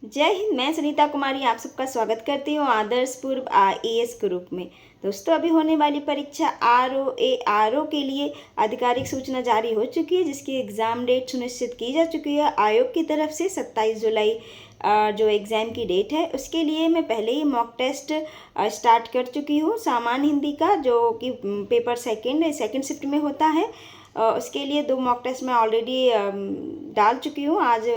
जय हिंद। मैं सुनीता कुमारी आप सबका स्वागत करती हूँ आदर्श पूर्व आईएएस ग्रुप में। दोस्तों, अभी होने वाली परीक्षा आरओ के लिए आधिकारिक सूचना जारी हो चुकी है, जिसकी एग्ज़ाम डेट सुनिश्चित की जा चुकी है आयोग की तरफ से। 27 जुलाई जो एग्ज़ाम की डेट है, उसके लिए मैं पहले ही मॉक टेस्ट स्टार्ट कर चुकी हूँ। सामान्य हिंदी का जो कि पेपर सेकेंड शिफ्ट में होता है, उसके लिए 2 मॉक टेस्ट मैं ऑलरेडी डाल चुकी हूँ। आज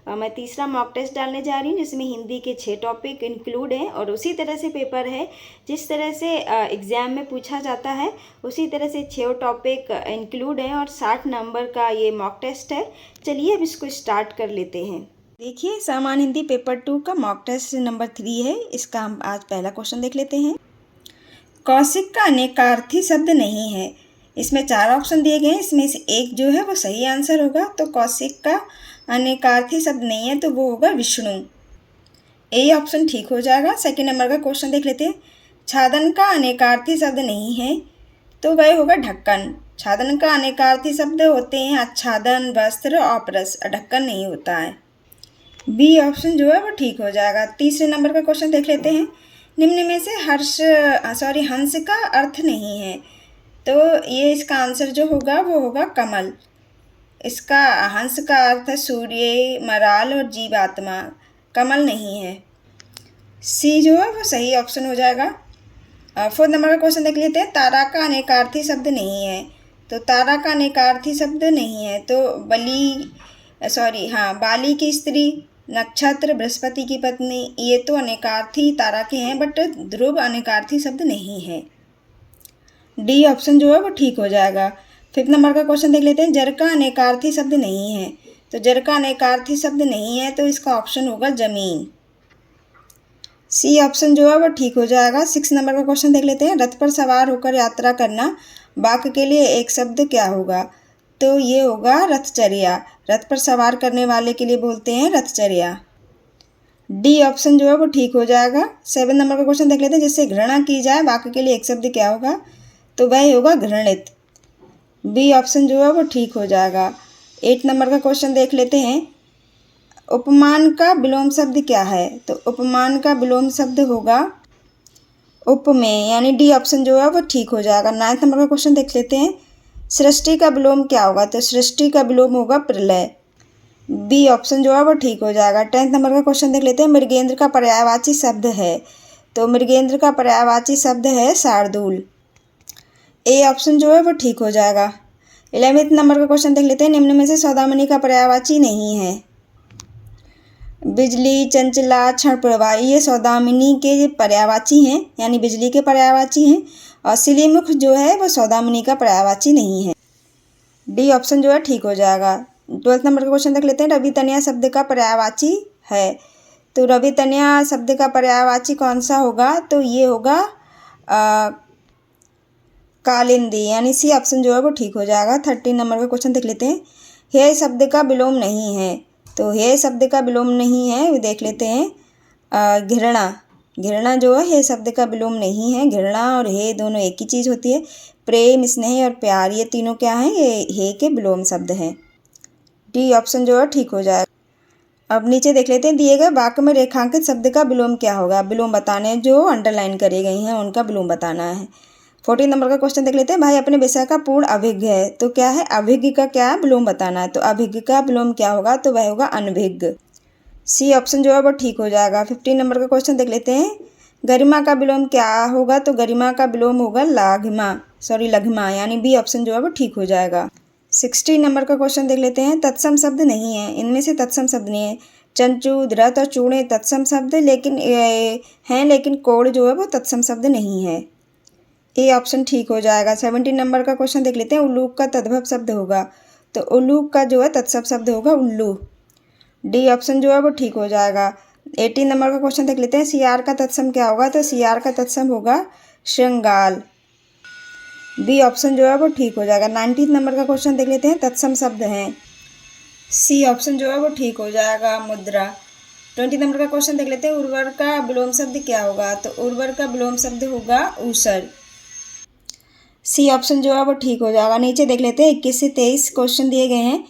मैं तीसरा मॉक टेस्ट डालने जा रही हूँ, जिसमें हिंदी के 6 टॉपिक इंक्लूड हैं और उसी तरह से पेपर है। जिस तरह से एग्ज़ाम में पूछा जाता है उसी तरह से 6 टॉपिक इंक्लूड हैं और 60 नंबर का ये मॉक टेस्ट है। चलिए अब इसको स्टार्ट कर लेते हैं। देखिए, सामान्य हिंदी पेपर 2 का मॉक टेस्ट नंबर 3 है। इसका हम आज पहला क्वेश्चन देख लेते हैं। कौशिक का अनेकार्थी शब्द नहीं है। इसमें 4 ऑप्शन दिए गए हैं, इसमें से एक जो है वो सही आंसर होगा। तो कौशिक का अनेकार्थी शब्द नहीं है तो वो होगा विष्णु। ए ऑप्शन ठीक हो जाएगा। सेकंड नंबर का क्वेश्चन देख लेते हैं। छादन का अनेकार्थी शब्द नहीं है तो वह होगा ढक्कन। छादन का अनेकार्थी शब्द होते हैं आच्छादन, वस्त्र, औपरस। ढक्कन नहीं होता है। बी ऑप्शन जो है वो ठीक हो जाएगा। तीसरे नंबर का क्वेश्चन देख लेते हैं। निम्न में से हंस का अर्थ नहीं है तो ये इसका आंसर जो होगा वो होगा कमल। इसका हंस का अर्थ है सूर्य, मराल और जीवात्मा। कमल नहीं है। सी जो है वो सही ऑप्शन हो जाएगा। फोर्थ नंबर का क्वेश्चन देख लेते हैं। तारा का अनेकार्थी शब्द नहीं है तो तारा का अनेकार्थी शब्द नहीं है तो बाली की स्त्री, नक्षत्र, बृहस्पति की पत्नी, ये तो अनेकार्थी तारा के हैं, बट ध्रुव अनेकार्थी शब्द नहीं है। डी ऑप्शन जो है वो ठीक हो जाएगा। फिफ्थ नंबर का क्वेश्चन देख लेते हैं। जर का अनेकार्थी शब्द नहीं है तो जर का अनेकार्थी शब्द नहीं है तो इसका ऑप्शन होगा जमीन। सी ऑप्शन जो है वो ठीक हो जाएगा। 6 नंबर का क्वेश्चन देख लेते हैं। रथ पर सवार होकर यात्रा करना वाक्य के लिए एक शब्द क्या होगा तो ये होगा रथचर्या। रथ पर सवार करने वाले के लिए बोलते हैं रथचर्या। डी ऑप्शन जो है वो ठीक हो जाएगा। 7 नंबर का क्वेश्चन देख लेते हैं। जिससे घृणा की जाए वाक्य के लिए एक शब्द क्या होगा तो वह होगा घृणित। बी ऑप्शन जो है वो ठीक हो जाएगा। 8 नंबर का क्वेश्चन देख लेते हैं। उपमान का विलोम शब्द क्या है तो उपमान का विलोम शब्द होगा उपमेय, यानी डी ऑप्शन जो है वो ठीक हो जाएगा। 9 नंबर का क्वेश्चन देख लेते हैं। सृष्टि का विलोम क्या होगा तो सृष्टि का विलोम होगा प्रलय। बी ऑप्शन जो है वो ठीक हो जाएगा। 10 नंबर का क्वेश्चन देख लेते हैं। मृगेंद्र का पर्यायवाची शब्द है तो मृगेंद्र का पर्यायवाची शब्द है शार्दूल। ए ऑप्शन जो है वो ठीक हो जाएगा। 11वें नंबर का क्वेश्चन देख लेते हैं। निम्न में से सौदामिनी का पर्यायवाची नहीं है। बिजली, चंचला, क्षण प्रवाह, ये सौदामिनी के पर्यायवाची हैं, यानी बिजली के पर्यायवाची हैं। और सिलीमुख जो है वो सौदामिनी का पर्यायवाची नहीं है। डी ऑप्शन जो है ठीक हो जाएगा। 12 नंबर का क्वेश्चन देख लेते हैं। रवि तनया शब्द का पर्यायवाची है तो रवि तनया शब्द का पर्यायवाची कौन सा होगा तो ये होगा कालिंदी, यानी सी ऑप्शन जो है वो ठीक हो जाएगा। 13 नंबर का क्वेश्चन देख लेते हैं। हे शब्द का विलोम नहीं है तो हे शब्द का विलोम नहीं है वो देख लेते हैं घृणा। घृणा जो है हे शब्द का विलोम नहीं है। घृणा और हे दोनों एक ही चीज़ होती है। प्रेम, स्नेह और प्यार, ये तीनों क्या हैं, ये हे के विलोम शब्द हैं। डी ऑप्शन जो है ठीक हो जाएगा। अब नीचे देख लेते हैं। दिए गए वाक्य में रेखांकित शब्द का विलोम क्या होगा। विलोम बताने जो अंडरलाइन करी गई हैं उनका विलोम बताना है। 14 नंबर का क्वेश्चन देख लेते हैं। भाई अपने विषय का पूर्ण अभिज्ञ है तो क्या है, अभिज्ञ का क्या है, विलोम बताना है। तो अभिज्ञ का विलोम क्या होगा तो वह होगा अनभिज्ञ। सी ऑप्शन जो है वो ठीक हो जाएगा। 15 नंबर का क्वेश्चन देख लेते हैं। गरिमा का विलोम क्या होगा तो गरिमा का विलोम होगा लघिमा, यानी बी ऑप्शन जो है वो ठीक हो जाएगा। 16 नंबर का क्वेश्चन देख लेते हैं। तत्सम शब्द नहीं है, इनमें से तत्सम शब्द नहीं है। चंचू, धृत और चूणे तत्सम शब्द लेकिन कोड़ जो है वो तत्सम शब्द नहीं है। ए ऑप्शन ठीक हो जाएगा। 17 नंबर का क्वेश्चन देख लेते हैं। उल्लूक का तद्भव शब्द होगा तो उल्लूक का जो है तत्सम शब्द होगा उल्लू। डी ऑप्शन जो है वो ठीक हो जाएगा। 18 नंबर का क्वेश्चन देख लेते हैं। सियार का तत्सम क्या होगा तो सियार का तत्सम होगा श्रृंगाल। बी ऑप्शन जो है वो ठीक हो जाएगा। 19 नंबर का क्वेश्चन देख लेते हैं। तत्सम शब्द हैं। सी ऑप्शन जो है वो ठीक हो जाएगा मुद्रा। 20 नंबर का क्वेश्चन देख लेते हैं। उर्वर का विलोम शब्द क्या होगा तो उर्वर का विलोम शब्द होगा ऊसर। सी ऑप्शन जो है वो ठीक हो जाएगा। नीचे देख लेते हैं। 21 से 23 क्वेश्चन दिए गए हैं।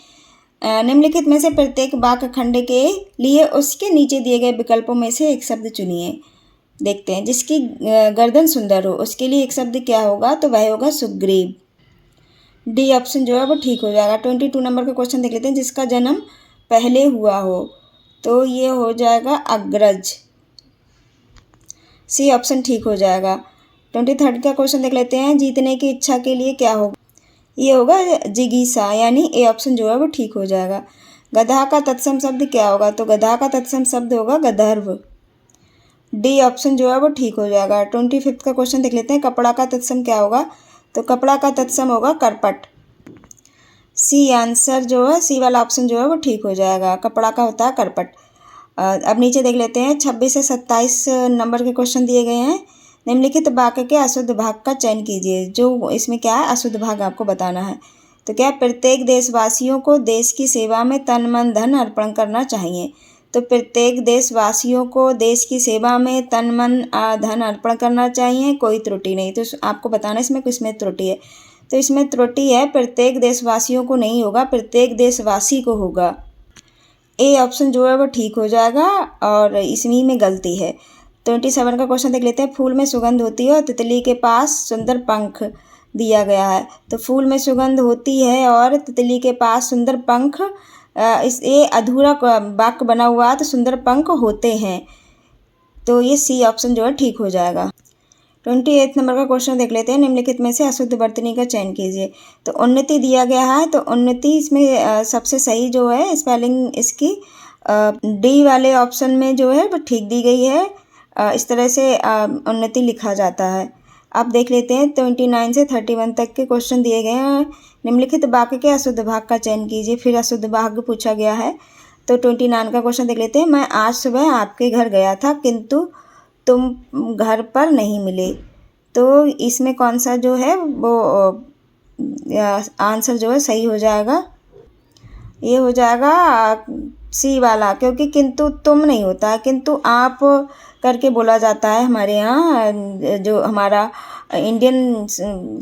निम्नलिखित में से प्रत्येक वाक्य खंड के लिए उसके नीचे दिए गए विकल्पों में से एक शब्द चुनिए। देखते हैं। जिसकी गर्दन सुंदर हो, उसके लिए एक शब्द क्या होगा? तो वह होगा सुग्रीव। डी ऑप्शन जो है वो ठीक हो जाएगा। 22 नंबर का क्वेश्चन देख लेते हैं। जिसका जन्म पहले हुआ हो, तो ये हो जाएगा अग्रज। सी ऑप्शन ठीक हो जाएगा। 23 का क्वेश्चन देख लेते हैं। जीतने की इच्छा के लिए क्या होगा? ये होगा जिगीसा, यानी ए ऑप्शन जो है वो ठीक हो जाएगा। गधा का तत्सम शब्द क्या होगा? तो गधा का तत्सम शब्द होगा गंधर्व। डी ऑप्शन जो है वो ठीक हो जाएगा। 25 का क्वेश्चन देख लेते हैं। कपड़ा का तत्सम क्या होगा? तो कपड़ा का तत्सम होगा करपट। सी आंसर जो है, सी वाला ऑप्शन जो है वो ठीक हो जाएगा। कपड़ा का होता है करपट। अब नीचे देख लेते हैं। 26 से 27 नंबर के क्वेश्चन दिए गए हैं। निम्नलिखित वाक्य के अशुद्ध भाग का चयन कीजिए। जो इसमें क्या है, अशुद्ध भाग आपको बताना है। तो क्या है? प्रत्येक देशवासियों को देश की सेवा में तन मन धन अर्पण करना चाहिए। तो प्रत्येक देशवासियों को देश की सेवा में तन मन धन अर्पण करना चाहिए, कोई त्रुटि नहीं। तो आपको बताना इसमें किसमें त्रुटि है। तो इसमें त्रुटि है, प्रत्येक देशवासियों को नहीं होगा, प्रत्येक देशवासी को होगा। ए ऑप्शन जो है वो ठीक हो जाएगा और इसमें में गलती है। 27 का क्वेश्चन देख लेते हैं। फूल में सुगंध होती है और तितली के पास सुंदर पंख दिया गया है। तो फूल में सुगंध होती है और तितली के पास सुंदर पंख, इस ये अधूरा वाक्य बना हुआ है, तो सुंदर पंख होते हैं। तो ये सी ऑप्शन जो है ठीक हो जाएगा। 28 नंबर का क्वेश्चन देख लेते हैं। निम्नलिखित में से अशुद्ध वर्तनी का चयन कीजिए। तो उन्नति दिया गया है, तो उन्नति इसमें सबसे सही जो है स्पेलिंग इसकी डी वाले ऑप्शन में जो है वो ठीक दी गई है। इस तरह से उन्नति लिखा जाता है। अब देख लेते हैं। 29 से 31 तक के क्वेश्चन दिए गए हैं। निम्नलिखित वाक्य के अशुद्ध भाग का चयन कीजिए। फिर अशुद्ध भाग पूछा गया है। तो 29 का क्वेश्चन देख लेते हैं। मैं आज सुबह आपके घर गया था, किंतु तुम घर पर नहीं मिले। तो इसमें कौन सा जो है वो आंसर जो है सही हो जाएगा? ये हो जाएगा सी वाला, क्योंकि किंतु तुम नहीं होता है, किंतु आप करके बोला जाता है। हमारे यहाँ जो हमारा इंडियन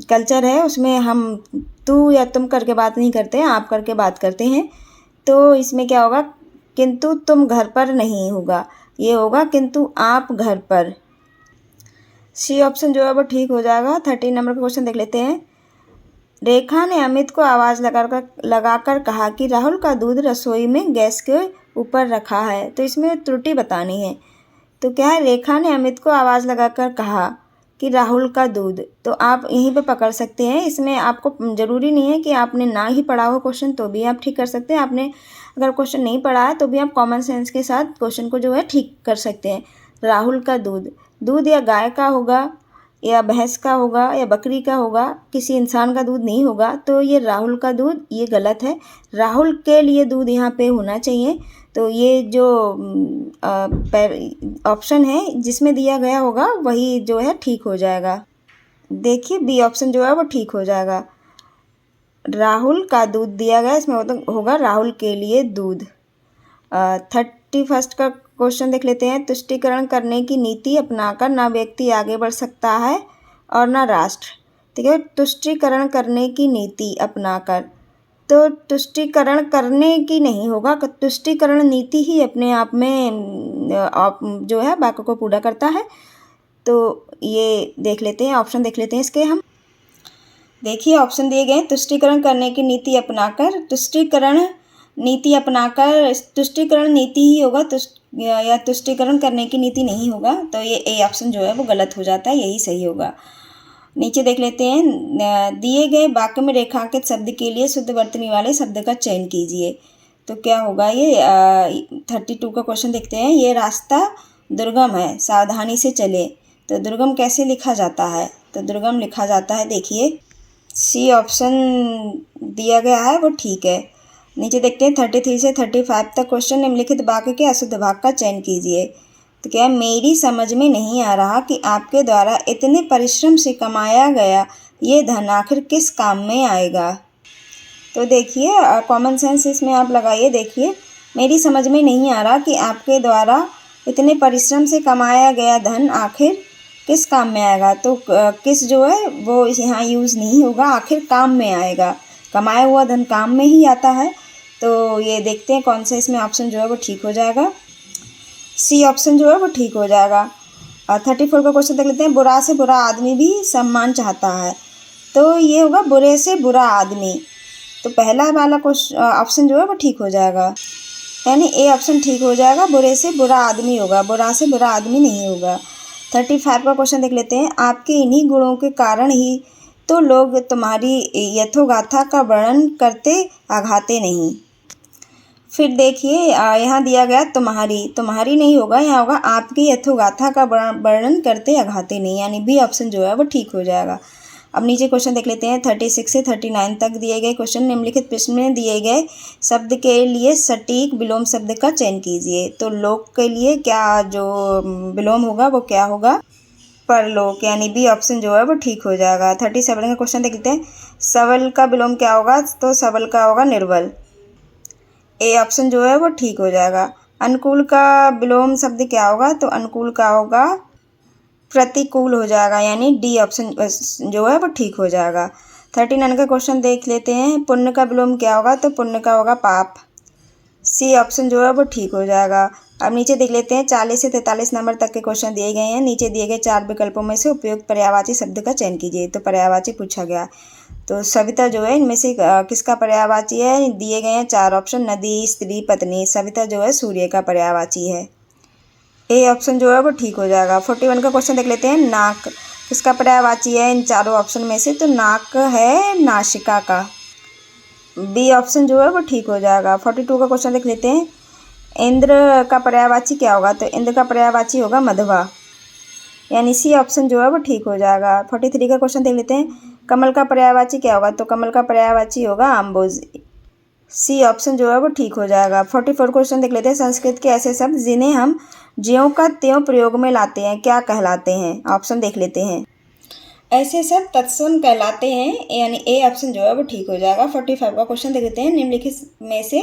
कल्चर है उसमें हम तू या तुम करके बात नहीं करते हैं, आप करके बात करते हैं। तो इसमें क्या होगा? किंतु तुम घर पर नहीं होगा, ये होगा किंतु आप घर पर। सी ऑप्शन जो है वो ठीक हो जाएगा। 30 नंबर का क्वेश्चन देख लेते हैं। रेखा ने अमित को आवाज़ लगाकर कहा कि राहुल का दूध रसोई में गैस के ऊपर रखा है। तो इसमें त्रुटि बतानी है। तो क्या है? रेखा ने अमित को आवाज़ लगाकर कहा कि राहुल का दूध। तो आप यहीं पे पकड़ सकते हैं। इसमें आपको ज़रूरी नहीं है कि आपने ना ही पढ़ा हो क्वेश्चन, तो भी आप ठीक कर सकते हैं। आपने अगर क्वेश्चन नहीं पढ़ा है तो भी आप कॉमन सेंस के साथ क्वेश्चन को जो है ठीक कर सकते हैं। राहुल का दूध, दूध या गाय का होगा या भैंस का होगा या बकरी का होगा, किसी इंसान का दूध नहीं होगा। तो ये राहुल का दूध, ये गलत है। राहुल के लिए दूध यहाँ पे होना चाहिए। तो ये जो ऑप्शन है जिसमें दिया गया होगा वही जो है ठीक हो जाएगा। देखिए बी ऑप्शन जो है वो ठीक हो जाएगा। राहुल का दूध दिया गया, इसमें होगा राहुल के लिए दूध। 31 का क्वेश्चन देख लेते हैं। तुष्टीकरण करने की नीति अपनाकर ना व्यक्ति आगे बढ़ सकता है और ना राष्ट्र। ठीक है, तुष्टीकरण करने की नीति अपनाकर, तो तुष्टीकरण करने की नहीं होगा, तुष्टीकरण नीति ही अपने आप में जो है वाक्य को पूरा करता है। तो ये देख लेते हैं, ऑप्शन देख लेते हैं इसके हम। देखिए ऑप्शन दिए गए। तुष्टीकरण करने की नीति अपनाकर, तुष्टीकरण नीति अपनाकर, तुष्टीकरण नीति ही होगा, या तुष्टीकरण करने की नीति नहीं होगा। तो ये ए ऑप्शन जो है वो गलत हो जाता है, यही सही होगा। नीचे देख लेते हैं। दिए गए वाक्य में रेखांकित शब्द के लिए शुद्ध वर्तनी वाले शब्द का चयन कीजिए। तो क्या होगा ये? 32 का क्वेश्चन देखते हैं। ये रास्ता दुर्गम है, सावधानी से चले। तो दुर्गम कैसे लिखा जाता है? तो दुर्गम लिखा जाता है, देखिए सी ऑप्शन दिया गया है वो ठीक है। नीचे देखते हैं 33 से 35 तक क्वेश्चन। निम्नलिखित वाक्य के अशुद्ध भाग का चयन कीजिए। तो क्या मेरी समझ में नहीं आ रहा कि आपके द्वारा इतने परिश्रम से कमाया गया ये धन आखिर किस काम में आएगा। तो देखिए कॉमन सेंस इसमें आप लगाइए। देखिए मेरी समझ में नहीं आ रहा कि आपके द्वारा इतने परिश्रम से कमाया गया धन आखिर किस काम में आएगा। तो किस जो है वो यहाँ यूज़ नहीं होगा, आखिर काम में आएगा। कमाया हुआ धन काम में ही आता है। तो तो ये देखते हैं कौन सा इसमें ऑप्शन जो है वो ठीक हो जाएगा। सी ऑप्शन जो है वो ठीक हो जाएगा। 34 का क्वेश्चन देख लेते हैं। बुरा से बुरा आदमी भी सम्मान चाहता है, तो ये होगा बुरे से बुरा आदमी। तो पहला वाला क्वेश्चन ऑप्शन जो है वो ठीक हो जाएगा, यानी ए ऑप्शन ठीक हो जाएगा। बुरे से बुरा आदमी होगा, बुरा से बुरा आदमी नहीं होगा। 35 का क्वेश्चन देख लेते हैं। आपके इन्हीं गुणों के कारण ही तो लोग तुम्हारी यथोगाथा का वर्णन करते आघाते नहीं। फिर देखिए यहाँ दिया गया तुम्हारी नहीं होगा, यहाँ होगा आपकी यथोगाथा का वर्णन करते आघाते नहीं, यानी बी ऑप्शन जो है वो ठीक हो जाएगा। अब नीचे क्वेश्चन देख लेते हैं। 36 से 39 तक दिए गए क्वेश्चन। निम्नलिखित प्रश्न में दिए गए शब्द के लिए सटीक विलोम शब्द का चयन कीजिए। तो लोक के लिए क्या जो विलोम होगा वो क्या होगा? परलोक, यानी बी ऑप्शन जो है वो ठीक हो जाएगा। 37 का क्वेश्चन देख लेते हैं। सबल का विलोम क्या होगा? तो सबल का होगा निर्बल, ए ऑप्शन जो है वो ठीक हो जाएगा। अनुकूल का विलोम शब्द क्या होगा? तो अनुकूल का होगा प्रतिकूल हो जाएगा, यानी डी ऑप्शन जो है वो ठीक हो जाएगा। 39 का क्वेश्चन देख लेते हैं। पुण्य का विलोम क्या होगा? तो पुण्य का होगा पाप, सी ऑप्शन जो है वो ठीक हो जाएगा। अब नीचे देख लेते हैं। 40 से 43 नंबर तक के क्वेश्चन दिए गए हैं। नीचे दिए गए 4 विकल्पों में से उपयुक्त पर्यायवाची शब्द का चयन कीजिए। तो पर्यायवाची पूछा गया, तो सविता जो है इनमें से किसका पर्यायवाची है? दिए गए हैं 4 ऑप्शन, नदी, स्त्री, पत्नी। सविता जो है सूर्य का पर्यायवाची है, ए ऑप्शन जो है वो ठीक हो जाएगा। 41 का क्वेश्चन देख लेते हैं। नाक किसका पर्यायवाची है इन चारों ऑप्शन में से? तो नाक है नासिका का, बी ऑप्शन जो है वो ठीक हो जाएगा। 42 का क्वेश्चन देख लेते हैं। इंद्र का पर्यायवाची क्या होगा? तो इंद्र का पर्यायवाची होगा मधवा, यानी सी ऑप्शन जो है वो ठीक हो जाएगा। 43 का क्वेश्चन देख लेते हैं। कमल का पर्यायवाची क्या होगा? तो कमल का पर्यायवाची होगा अम्बुज, सी ऑप्शन जो है वो ठीक हो जाएगा। 44 क्वेश्चन देख लेते हैं। संस्कृत के ऐसे शब्द जिन्हें हम ज्यों का त्यों प्रयोग में लाते हैं क्या कहलाते हैं? ऑप्शन देख लेते हैं। ऐसे शब्द तत्सम कहलाते हैं, यानी ए ऑप्शन जो है वो ठीक हो जाएगा। 45 का क्वेश्चन देख लेते हैं। निम्नलिखित में से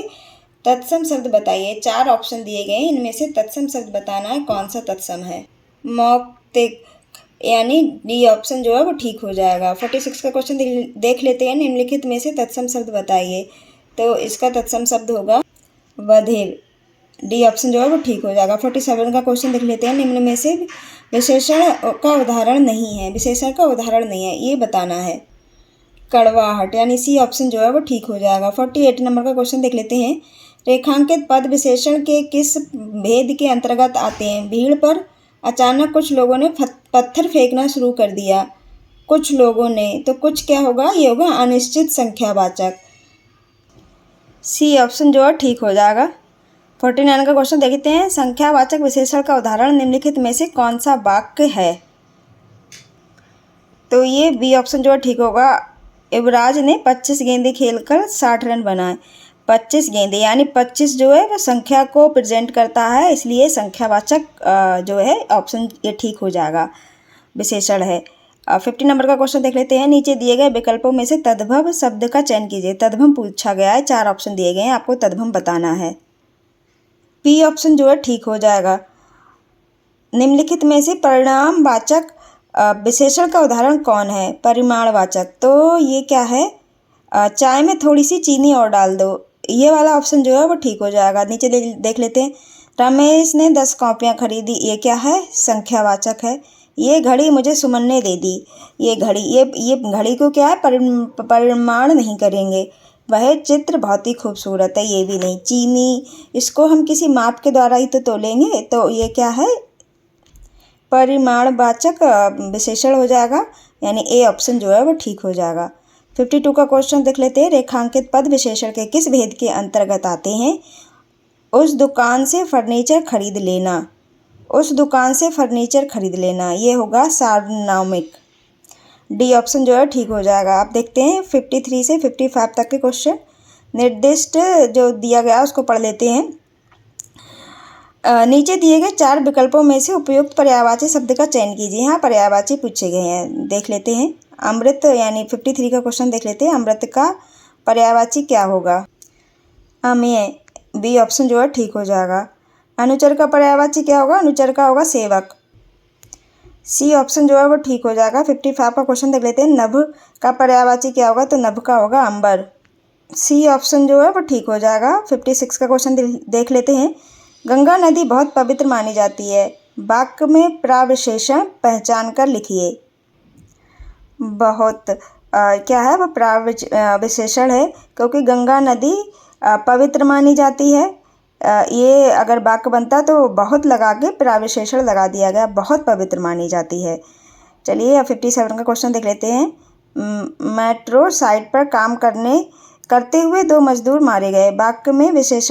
तत्सम शब्द बताइए। 4 ऑप्शन दिए गए, इनमें से तत्सम शब्द बताना है, कौन सा तत्सम है? मौक्तिक, यानी डी ऑप्शन जो है वो ठीक हो जाएगा। 46 का क्वेश्चन देख लेते हैं। निम्नलिखित में से तत्सम शब्द बताइए। तो इसका तत्सम शब्द होगा बधिर, डी ऑप्शन जो है वो ठीक हो जाएगा। 47 का क्वेश्चन देख लेते हैं। निम्न में से विशेषण का उदाहरण नहीं है, विशेषण का उदाहरण नहीं है, ये बताना है। कड़वाहट, यानी सी ऑप्शन जो है वो ठीक हो जाएगा। 48 नंबर का क्वेश्चन देख लेते हैं। रेखांकित पद विशेषण के किस भेद के अंतर्गत आते हैं? भीड़ पर अचानक कुछ लोगों ने पत्थर फेंकना शुरू कर दिया, कुछ लोगों ने, तो कुछ क्या होगा? ये होगा अनिश्चित संख्यावाचक, सी ऑप्शन जो है ठीक हो जाएगा। 49 का क्वेश्चन देखते हैं। संख्यावाचक विशेषण का उदाहरण निम्नलिखित में से कौन सा वाक्य है? तो ये बी ऑप्शन जो है ठीक होगा। युवराज ने 25 गेंदें खेलकर 60 रन बनाए। 25 गेंदें, यानी 25 जो है वो संख्या को प्रेजेंट करता है, इसलिए संख्यावाचक जो है ऑप्शन ये ठीक हो जाएगा, विशेषण है। 50 नंबर का क्वेश्चन देख लेते हैं। नीचे दिए गए विकल्पों में से तद्भव शब्द का चयन कीजिए। तद्भव पूछा गया है, 4 ऑप्शन दिए गए हैं, आपको तद्भव बताना है। पी ऑप्शन जो है ठीक हो जाएगा। निम्नलिखित में से परिणामवाचक विशेषण का उदाहरण कौन है? परिमाणवाचक, तो ये क्या है? चाय में थोड़ी सी चीनी और डाल दो, ये वाला ऑप्शन जो है वो ठीक हो जाएगा। नीचे देख लेते हैं। रमेश ने 10 कॉपियाँ खरीदी, ये क्या है? संख्यावाचक है। ये घड़ी मुझे सुमन ने दे दी, ये घड़ी, ये घड़ी को क्या है? परिमाण नहीं करेंगे। वह चित्र बहुत ही खूबसूरत है, ये भी नहीं। चीनी, इसको हम किसी माप के द्वारा ही तो तोलेंगे, तो ये क्या है? परिमाणवाचक विशेषण हो जाएगा, यानी ए ऑप्शन जो है वो ठीक हो जाएगा। 52 का क्वेश्चन देख लेते हैं। रेखांकित पद विशेषण के किस भेद के अंतर्गत आते हैं? उस दुकान से फर्नीचर खरीद लेना, उस दुकान से फर्नीचर खरीद लेना, ये होगा सार्वनामिक, डी ऑप्शन जो है ठीक हो जाएगा। आप देखते हैं 53 से 55 तक के क्वेश्चन। निर्दिष्ट जो दिया गया उसको पढ़ लेते हैं। नीचे दिए गए 4 विकल्पों में से उपयुक्त पर्यायवाची शब्द का चयन कीजिए। यहाँ पर्यायवाची पूछे गए हैं, देख लेते हैं। अमृत, यानी 53 का क्वेश्चन देख लेते हैं। अमृत का पर्यायवाची क्या होगा? अमेय, बी ऑप्शन जो है ठीक हो जाएगा। अनुचर का पर्यायवाची क्या होगा? अनुचर का होगा सेवक, सी ऑप्शन जो है वो ठीक हो जाएगा। 55 का क्वेश्चन देख लेते हैं। नभ का पर्यायवाची क्या होगा? तो नभ का होगा अंबर, सी ऑप्शन जो है वो ठीक हो जाएगा। 56 का क्वेश्चन देख लेते हैं। गंगा नदी बहुत पवित्र मानी जाती है, वाक्य में प्रविशेषण पहचान कर लिखिए। बहुत क्या है वो विशेषण है, क्योंकि गंगा नदी पवित्र मानी जाती है। ये अगर वाक्य बनता तो बहुत लगा के प्रविशेषण लगा दिया गया, बहुत पवित्र मानी जाती है। चलिए अब 57 का क्वेश्चन देख लेते हैं। मेट्रो साइट पर काम करते हुए 2 मजदूर मारे गए, वाक्य में विशेष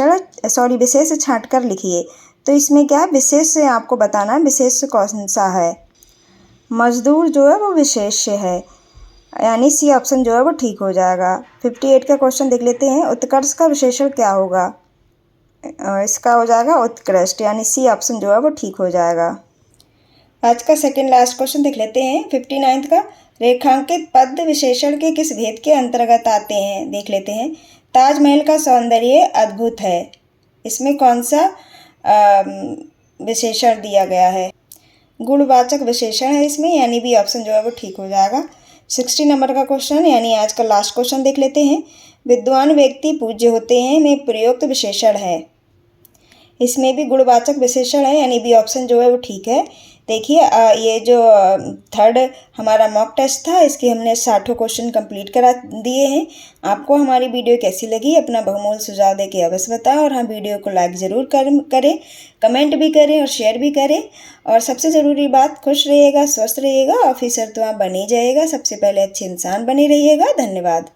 छांट कर लिखिए। तो इसमें क्या है, विशेष से आपको बताना है विशेष कौन सा है। मजदूर जो है वो विशेष है, यानी सी ऑप्शन जो है वो ठीक हो जाएगा। 58 का क्वेश्चन देख लेते हैं। उत्कर्ष का विशेषण क्या होगा? इसका हो जाएगा उत्कृष्ट, यानी सी ऑप्शन जो है वो ठीक हो जाएगा। आज का सेकंड लास्ट क्वेश्चन देख लेते हैं। 59 का रेखांकित पद विशेषण के किस भेद के अंतर्गत आते हैं? देख लेते हैं। ताजमहल का सौंदर्य अद्भुत है, इसमें कौन सा विशेषण दिया गया है? गुणवाचक विशेषण है इसमें, यानी बी ऑप्शन जो है वो ठीक हो जाएगा। 60 नंबर का क्वेश्चन, यानी आज का लास्ट क्वेश्चन देख लेते हैं। विद्वान व्यक्ति पूज्य होते हैं में प्रयुक्त विशेषण है, इसमें भी गुणवाचक विशेषण है, यानी बी ऑप्शन जो है वो ठीक है। देखिए ये जो थर्ड हमारा मॉक टेस्ट था, इसके हमने 60 क्वेश्चन कंप्लीट करा दिए हैं। आपको हमारी वीडियो कैसी लगी अपना बहुमूल्य सुझाव देके अवश्य बताएं, और हाँ वीडियो को लाइक ज़रूर करें, कमेंट भी करें और शेयर भी करें। और सबसे ज़रूरी बात, खुश रहिएगा, स्वस्थ रहिएगा, ऑफिसर तो आप बन ही जाइएगा, सबसे पहले अच्छे इंसान बने रहिएगा। धन्यवाद।